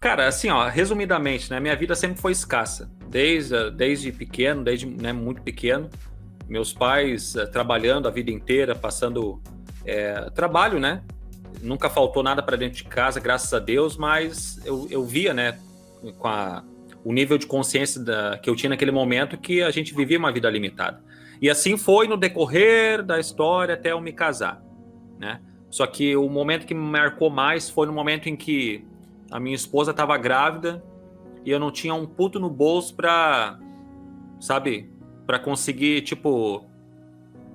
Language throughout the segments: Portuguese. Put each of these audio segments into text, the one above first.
Cara, assim, ó, resumidamente, né? Minha vida sempre foi escassa. Desde pequeno, desde, né, muito pequeno. Meus pais trabalhando a vida inteira, passando trabalho, né? Nunca faltou nada para dentro de casa, graças a Deus, mas eu via, né, com o nível de consciência que eu tinha naquele momento, que a gente vivia uma vida limitada. E assim foi no decorrer da história até eu me casar, né? Só que o momento que me marcou mais foi no momento em que a minha esposa estava grávida e eu não tinha um puto no bolso para, sabe, para conseguir, tipo,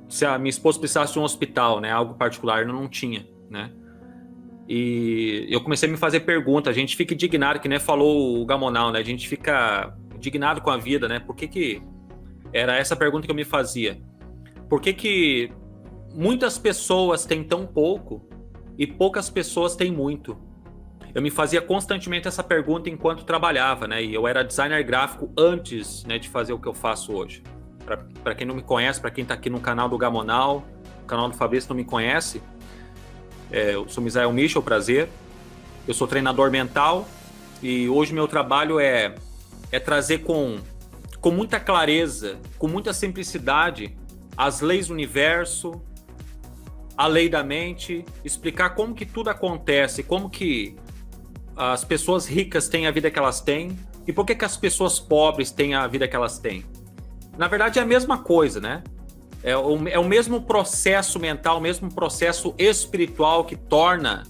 se a minha esposa precisasse de um hospital, né, algo particular, eu não tinha, né? E eu comecei a me fazer pergunta, a gente fica indignado, que nem falou o Gamonal, né? A gente fica indignado com a vida, né? Por que era essa pergunta que eu me fazia? Por que muitas pessoas têm tão pouco e poucas pessoas têm muito? Eu me fazia constantemente essa pergunta enquanto trabalhava, né? E eu era designer gráfico antes, né, de fazer o que eu faço hoje. Para quem não me conhece, para quem está aqui no canal do Gamonal, o canal do Fabrício não me conhece, eu sou Misael Michel, prazer. Eu sou treinador mental e hoje meu trabalho é trazer com muita clareza, com muita simplicidade, as leis do universo, a lei da mente, explicar como que tudo acontece, como que as pessoas ricas têm a vida que elas têm e por que as pessoas pobres têm a vida que elas têm. Na verdade é a mesma coisa, né? É o mesmo processo mental, o mesmo processo espiritual que torna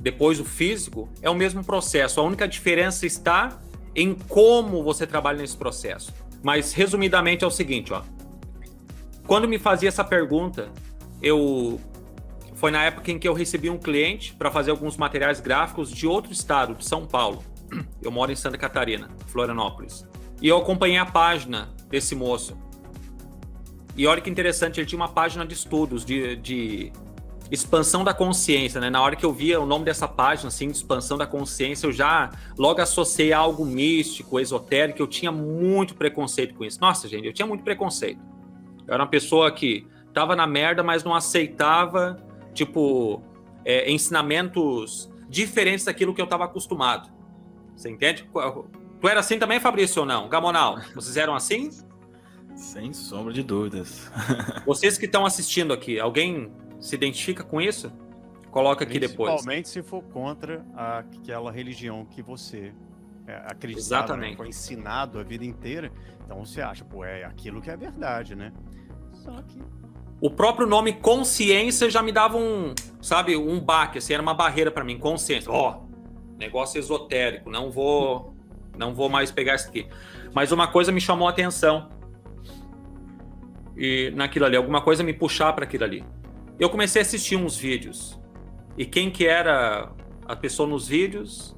depois o físico, é o mesmo processo. A única diferença está em como você trabalha nesse processo. Mas resumidamente é o seguinte, ó. Quando me fazia essa pergunta, foi na época em que eu recebi um cliente para fazer alguns materiais gráficos de outro estado, de São Paulo. Eu moro em Santa Catarina, Florianópolis. E eu acompanhei a página desse moço. E olha que interessante, ele tinha uma página de estudos, de expansão da consciência, né? Na hora que eu via o nome dessa página, assim, de expansão da consciência, eu já logo associei a algo místico, esotérico. Eu tinha muito preconceito com isso. Nossa, gente, eu tinha muito preconceito. Eu era uma pessoa que tava na merda, mas não aceitava, tipo, ensinamentos diferentes daquilo que eu tava acostumado. Você entende? Tu era assim também, Fabrício, ou não? Gamonal, vocês eram assim? Sem sombra de dúvidas. Vocês que estão assistindo aqui, alguém se identifica com isso? Coloca aqui depois. Principalmente se for contra aquela religião que você acreditava, Exatamente. né? Foi ensinado a vida inteira. Então você acha, pô, é aquilo que é verdade, né? Só que... O próprio nome consciência já me dava um baque, assim, era uma barreira para mim, consciência. Negócio esotérico, não vou mais pegar isso aqui. Mas uma coisa me chamou a atenção. E naquilo ali, alguma coisa me puxar para aquilo ali. Eu comecei a assistir uns vídeos. E quem que era a pessoa nos vídeos?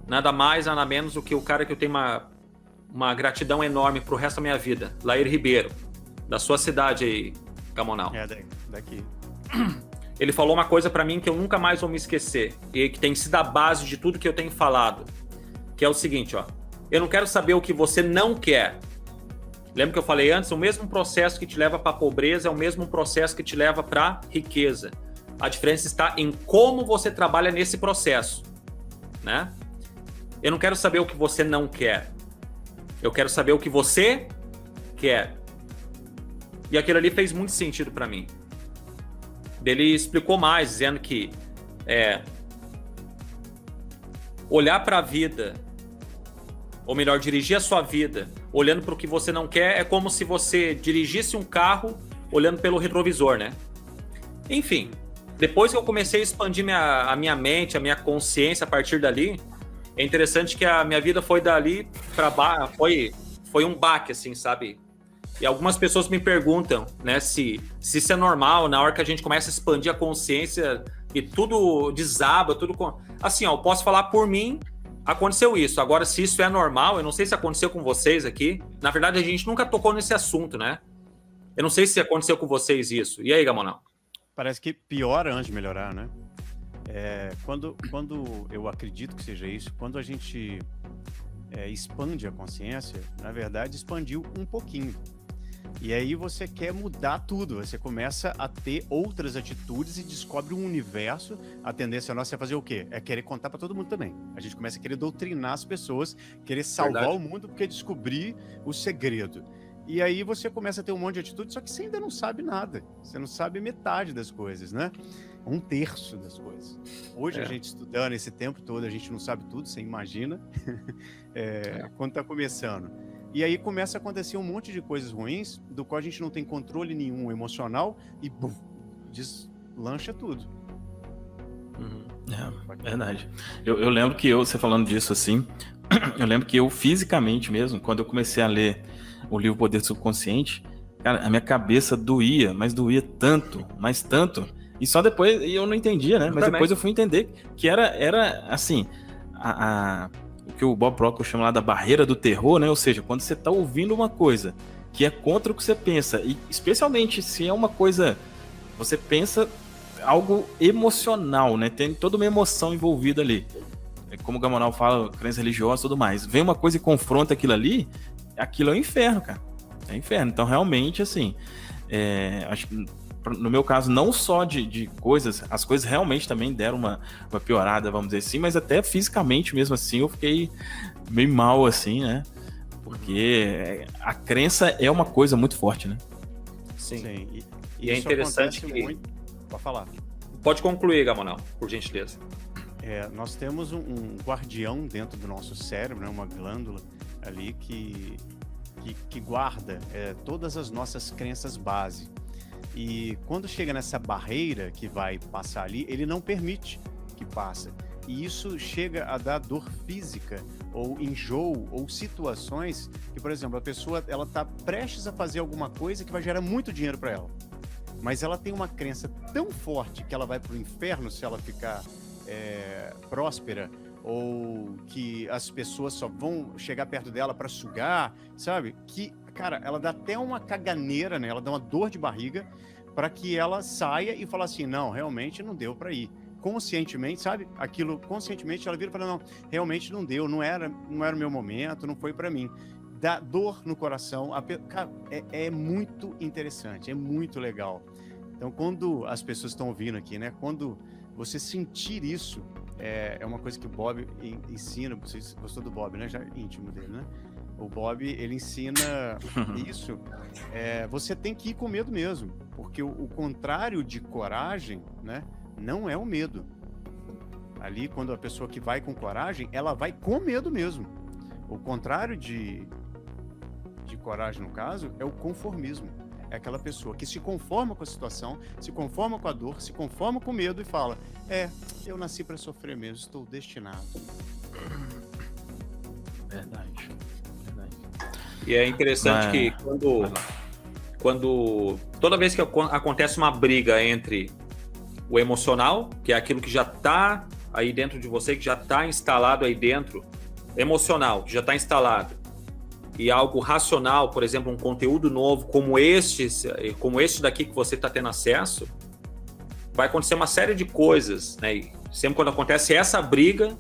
Nada mais, nada menos do que o cara que eu tenho uma gratidão enorme pro resto da minha vida. Lair Ribeiro, da sua cidade aí, Gamonal. Daqui. Ele falou uma coisa para mim que eu nunca mais vou me esquecer. E que tem sido a base de tudo que eu tenho falado. Que é o seguinte, ó. Eu não quero saber o que você não quer. Lembra que eu falei antes? O mesmo processo que te leva para a pobreza é o mesmo processo que te leva para a riqueza. A diferença está em como você trabalha nesse processo, né? Eu não quero saber o que você não quer. Eu quero saber o que você quer. E aquilo ali fez muito sentido para mim. Ele explicou mais, dizendo que olhar para a vida, ou melhor, dirigir a sua vida olhando para o que você não quer, é como se você dirigisse um carro olhando pelo retrovisor, né? Enfim, depois que eu comecei a expandir a minha mente, a minha consciência a partir dali, é interessante que a minha vida foi dali para baixo, foi um baque, assim, sabe? E algumas pessoas me perguntam, né, se isso é normal, na hora que a gente começa a expandir a consciência e tudo desaba, tudo... Assim, ó, eu posso falar por mim, aconteceu isso. Agora, se isso é normal, eu não sei se aconteceu com vocês aqui. Na verdade, a gente nunca tocou nesse assunto, né? Eu não sei se aconteceu com vocês isso. E aí, Gamonal? Parece que piora antes de melhorar, né? Quando eu acredito que seja isso, quando a gente expande a consciência, na verdade, expandiu um pouquinho. E aí você quer mudar tudo, você começa a ter outras atitudes e descobre um universo. A tendência nossa é fazer o quê? É querer contar para todo mundo também. A gente começa a querer doutrinar as pessoas, querer salvar Verdade. o mundo porque descobrir o segredo. E aí você começa a ter um monte de atitude, só que você ainda não sabe nada. Você não sabe metade das coisas, né? Um terço das coisas. Hoje a gente estudando esse tempo todo, a gente não sabe tudo, você imagina, quando está começando. E aí começa a acontecer um monte de coisas ruins, do qual a gente não tem controle nenhum emocional e bum, deslancha tudo. Verdade. Eu lembro que você falando disso assim, eu lembro que eu fisicamente mesmo, quando eu comecei a ler o livro Poder do Subconsciente, cara, a minha cabeça doía, mas doía tanto, mas tanto. E só depois, e eu não entendia, né? Mas depois eu fui entender que era assim, o que o Bob Proctor chama lá da barreira do terror, né? Ou seja, quando você tá ouvindo uma coisa que é contra o que você pensa, e especialmente se é uma coisa, você pensa algo emocional, né? Tem toda uma emoção envolvida ali. Como o Gamonal fala, crença religiosa e tudo mais. Vem uma coisa e confronta aquilo ali, aquilo é o inferno, cara. É inferno. Então, realmente, assim, acho que no meu caso, não só de coisas, as coisas realmente também deram uma piorada, vamos dizer assim, mas até fisicamente mesmo assim, eu fiquei meio mal, assim, né? Porque a crença é uma coisa muito forte, né? Sim. E é interessante que... Muito... Pode falar. Pode concluir, Gamonal, por gentileza. Nós temos um guardião dentro do nosso cérebro, né? Uma glândula ali que guarda todas as nossas crenças base. E quando chega nessa barreira que vai passar ali, ele não permite que passe. E isso chega a dar dor física, ou enjoo, ou situações que, por exemplo, a pessoa ela está prestes a fazer alguma coisa que vai gerar muito dinheiro para ela. Mas ela tem uma crença tão forte que ela vai para o inferno se ela ficar próspera, ou que as pessoas só vão chegar perto dela para sugar, sabe? Que, cara, ela dá até uma caganeira, né? Ela dá uma dor de barriga para que ela saia e fala assim, não, realmente não deu para ir. Conscientemente, sabe? Aquilo, conscientemente, ela vira e fala, não, realmente não deu, não era o meu momento, não foi para mim. Dá dor no coração. Cara, é muito interessante, é muito legal. Então, quando as pessoas estão ouvindo aqui, né? Quando você sentir isso, é uma coisa que o Bob ensina. Vocês gostou do Bob, né? Já é íntimo dele, né? O Bob, ele ensina isso. Você tem que ir com medo mesmo, porque o contrário de coragem, né? Não é o medo. Ali, quando a pessoa que vai com coragem, ela vai com medo mesmo. O contrário de coragem, no caso, é o conformismo. É aquela pessoa que se conforma com a situação, se conforma com a dor, se conforma com o medo e fala, eu nasci para sofrer mesmo, estou destinado. Verdade. E é interessante que quando toda vez que acontece uma briga entre o emocional, que é aquilo que já está aí dentro de você, que já está instalado aí dentro, emocional, que já está instalado, e algo racional, por exemplo, um conteúdo novo como este daqui que você está tendo acesso, vai acontecer uma série de coisas, né? E sempre quando acontece essa briga,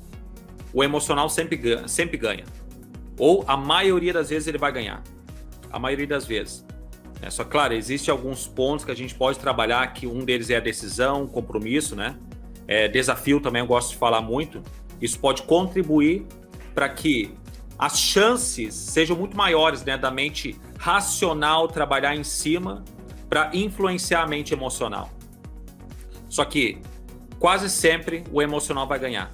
o emocional sempre ganha. Ou a maioria das vezes ele vai ganhar. A maioria das vezes. Só claro, existem alguns pontos que a gente pode trabalhar, que um deles é a decisão, compromisso, né? Desafio também eu gosto de falar muito. Isso pode contribuir para que as chances sejam muito maiores, né, da mente racional trabalhar em cima para influenciar a mente emocional. Só que quase sempre o emocional vai ganhar.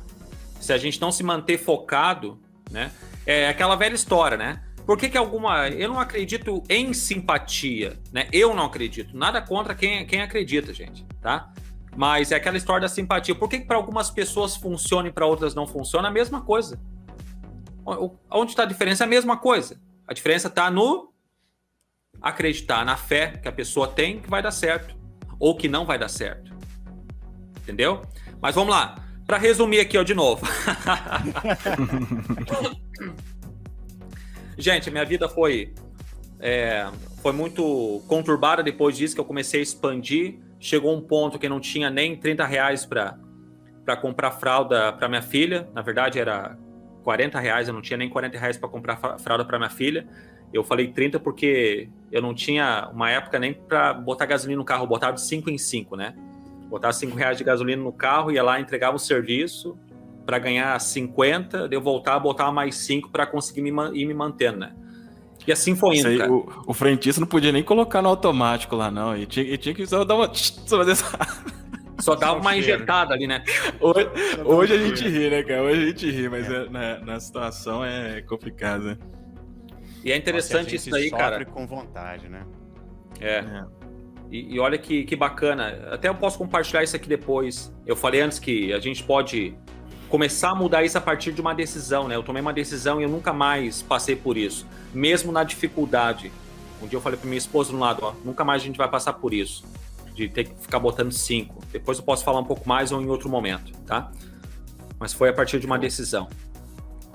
Se a gente não se manter focado, né? É aquela velha história, né? Por que eu não acredito em simpatia, né? Eu não acredito. Nada contra quem acredita, gente, tá? Mas é aquela história da simpatia. Por que para algumas pessoas funciona e para outras não funciona? A mesma coisa. Onde está a diferença? É a mesma coisa. A diferença está no acreditar, na fé que a pessoa tem que vai dar certo ou que não vai dar certo. Entendeu? Mas vamos lá. Para resumir aqui, de novo. Gente, minha vida foi muito conturbada depois disso, que eu comecei a expandir. Chegou um ponto que não tinha nem R$30 para comprar fralda para minha filha. Na verdade, era R$40, eu não tinha nem R$40 para comprar fralda para minha filha. Eu falei 30 porque eu não tinha, uma época, nem para botar gasolina no carro, eu botava de 5 em 5, né? Botava R$5 de gasolina no carro, ia lá, entregava o serviço para ganhar 50, daí eu voltava, botava mais 5 para conseguir ir me mantendo, né? E assim foi indo, cara. O frentista não podia nem colocar no automático lá, não. E tinha que só dar uma... Só dava uma injetada ali, né? Hoje a gente ri, né, cara? Hoje a gente ri, mas na situação é complicado, né? E é interessante isso daí, cara. Sofre com vontade, né? E olha que bacana. Até eu posso compartilhar isso aqui depois. Eu falei antes que a gente pode começar a mudar isso a partir de uma decisão, né? Eu tomei uma decisão e eu nunca mais passei por isso. Mesmo na dificuldade. Um dia eu falei pra minha esposa no lado, ó, nunca mais a gente vai passar por isso. De ter que ficar botando 5. Depois eu posso falar um pouco mais ou em outro momento, tá? Mas foi a partir de uma decisão.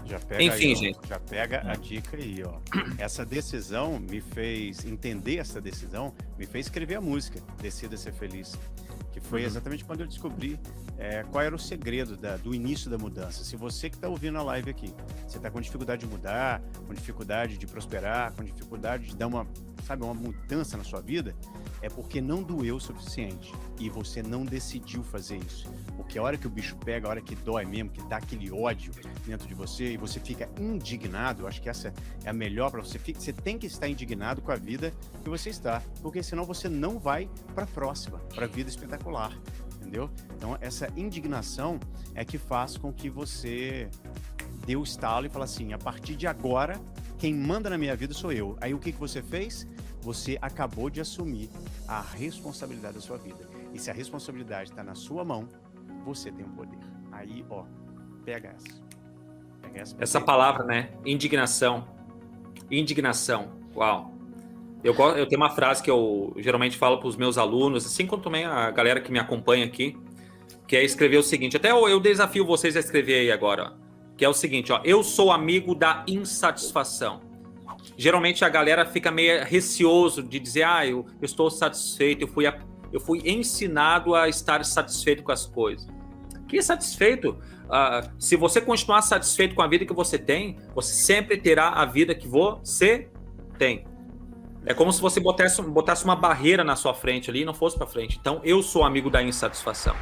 Já pega Enfim, aí, gente. Já pega a dica aí, ó. Essa decisão me fez entender essa decisão, me fez escrever a música Decida Ser Feliz, que foi exatamente quando eu descobri qual era o segredo do início da mudança. Se você que está ouvindo a live aqui, você está com dificuldade de mudar, com dificuldade de prosperar, com dificuldade de dar uma mudança na sua vida, é porque não doeu o suficiente e você não decidiu fazer isso. Porque a hora que o bicho pega, a hora que dói mesmo, que dá aquele ódio dentro de você e você fica indignado, eu acho que essa é a melhor para você. Você tem que estar indignado com a vida que você está, porque senão você não vai para a próxima, para a vida espetacular, entendeu? Então essa indignação é que faz com que você dê o estalo e fala assim, a partir de agora, quem manda na minha vida sou eu. Aí o que você fez? Você acabou de assumir a responsabilidade da sua vida. E se a responsabilidade está na sua mão, você tem o poder. Aí, ó, pega essa. Pega essa palavra, né? Indignação. Indignação. Uau. Eu tenho uma frase que eu geralmente falo para os meus alunos, assim como também a galera que me acompanha aqui, que é escrever o seguinte. Até eu desafio vocês a escrever aí agora, ó, que é o seguinte, ó. Eu sou amigo da insatisfação. Geralmente a galera fica meio receoso de dizer, eu estou satisfeito, eu fui ensinado a estar satisfeito com as coisas. Que satisfeito? Se você continuar satisfeito com a vida que você tem, você sempre terá a vida que você tem. É como se você botasse uma barreira na sua frente ali e não fosse para frente. Então, eu sou amigo da insatisfação.